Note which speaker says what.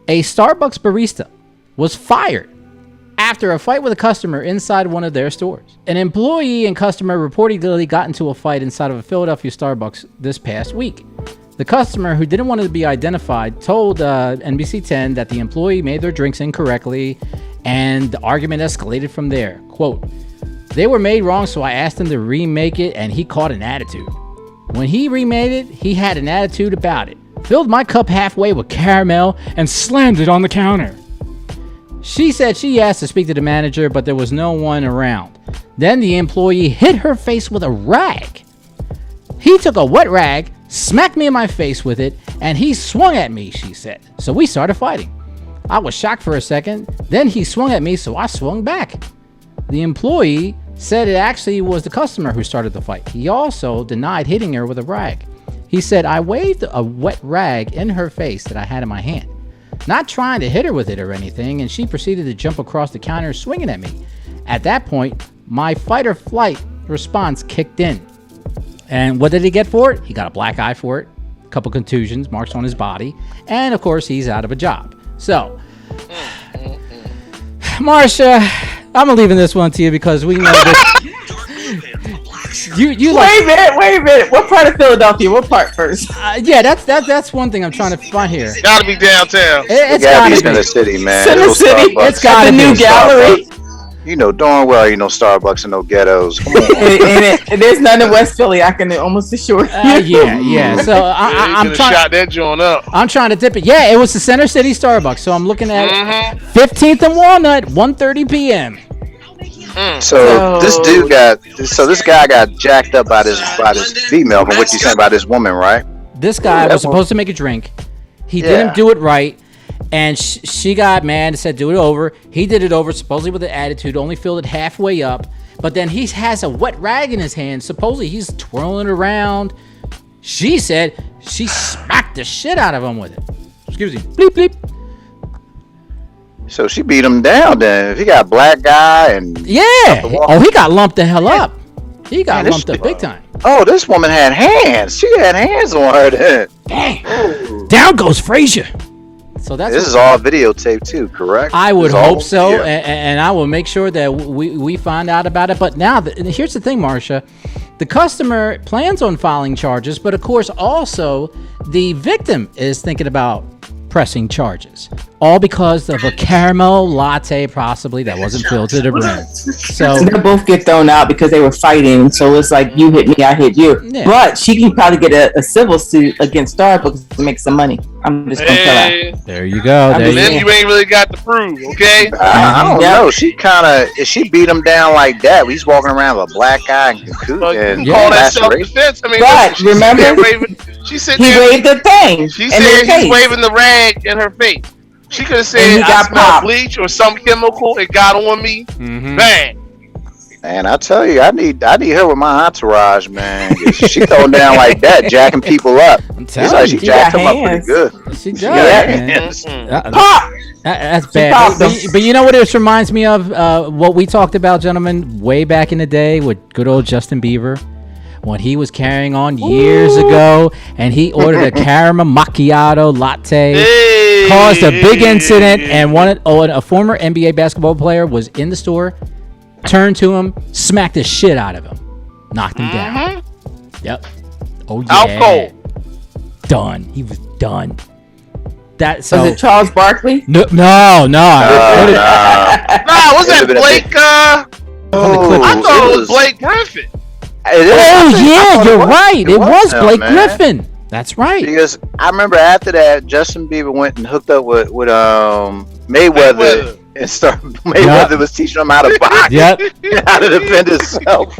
Speaker 1: A Starbucks barista was fired after a fight with a customer inside one of their stores. An employee and customer reportedly got into a fight inside of a Philadelphia Starbucks this past week. The customer, who didn't want to be identified, told NBC 10 that the employee made their drinks incorrectly, and the argument escalated from there. Quote, "They were made wrong, so I asked him to remake it, and he caught an attitude. When he remade it, he had an attitude about it. Filled my cup halfway with caramel and slammed it on the counter." She said she asked to speak to the manager, but there was no one around. Then the employee hit her face with a rag. He took a wet rag, smacked me in my face with it, and he swung at me, she said. So we started fighting. I was shocked for a second. Then he swung at me, so I swung back. The employee said it actually was the customer who started the fight. He also denied hitting her with a rag. He said, "I waved a wet rag in her face that I had in my hand, not trying to hit her with it or anything, and she proceeded to jump across the counter swinging at me. At that point, my fight or flight response kicked in." And what did he get for it? He got a black eye for it, a couple contusions, marks on his body, and of course, he's out of a job. So, Marsha, I'm leaving this one to you because we know this. You
Speaker 2: wait a minute. What part of Philadelphia? What part first?
Speaker 1: Yeah, that's one thing I'm trying to find here.
Speaker 3: Gotta be downtown.
Speaker 4: It's gotta be Center City, man.
Speaker 2: Center City.
Speaker 1: It's got
Speaker 2: the new gallery.
Speaker 4: You know darn well you know Starbucks and no ghettos. Come on.
Speaker 2: and there's none in West Philly. I can almost assure you.
Speaker 1: Yeah. So I'm trying.
Speaker 3: Shot that joint up.
Speaker 1: I'm trying to dip it. Yeah, it was the Center City Starbucks. So I'm looking at 15th and Walnut, 1:30 p.m.
Speaker 4: So this guy got jacked up by this female, from what you saying about this woman, right?
Speaker 1: This guy was supposed to make a drink. He didn't do it right, and she got mad and said, "Do it over." He did it over, supposedly with an attitude. Only filled it halfway up, but then he has a wet rag in his hand. Supposedly he's twirling it around. She said she smacked the shit out of him with it. Excuse me. Bleep bleep.
Speaker 4: So she beat him down then. If he got a black guy and
Speaker 1: he got lumped the hell up. He got lumped up big time.
Speaker 4: Oh, this woman had hands. She had hands on her then.
Speaker 1: Dang. Down goes Frazier. So
Speaker 4: this is all videotape too, correct?
Speaker 1: I would hope so, and I will make sure that we find out about it. But now, here's the thing, Marsha. The customer plans on filing charges, but of course also the victim is thinking about pressing charges, all because of a caramel latte possibly that wasn't filled to the brim. So
Speaker 2: they both get thrown out because they were fighting. So it's like you hit me, I hit you. Yeah. But she can probably get a civil suit against Starbucks to make some money. I'm just gonna tell her.
Speaker 1: There you go.
Speaker 3: Then you ain't really got the proof, okay?
Speaker 4: I don't know. She beat him down like that. He's walking around with a black eye and
Speaker 3: call that self-defense. I mean,
Speaker 2: but remember,
Speaker 3: she said
Speaker 2: he waved the thing.
Speaker 3: She said he's waving the rag in her face. She could have said I smell bleach or some chemical. It got on me. Bang.
Speaker 4: Man, I tell you, I need her with my entourage, man. She throwing down like that, jacking people up.
Speaker 1: I'm telling you,
Speaker 4: she jacked them up pretty good.
Speaker 1: She does. Pop. That's bad. But you know what this reminds me of? What we talked about, gentlemen, way back in the day with good old Justin Bieber. When he was carrying on years ago, and he ordered a caramel macchiato latte, caused a big incident, and a former NBA basketball player was in the store, turned to him, smacked the shit out of him, knocked him down. Yep. Oh yeah.
Speaker 3: Out cold.
Speaker 1: Done. He was done.
Speaker 2: Was it Charles Barkley?
Speaker 1: No.
Speaker 3: Was that Blake? I thought it was Blake Griffin.
Speaker 1: You're right. It was Blake Griffin. That's right.
Speaker 4: Because I remember after that, Justin Bieber went and hooked up with Mayweather. And Mayweather was teaching him how to box, how to defend himself.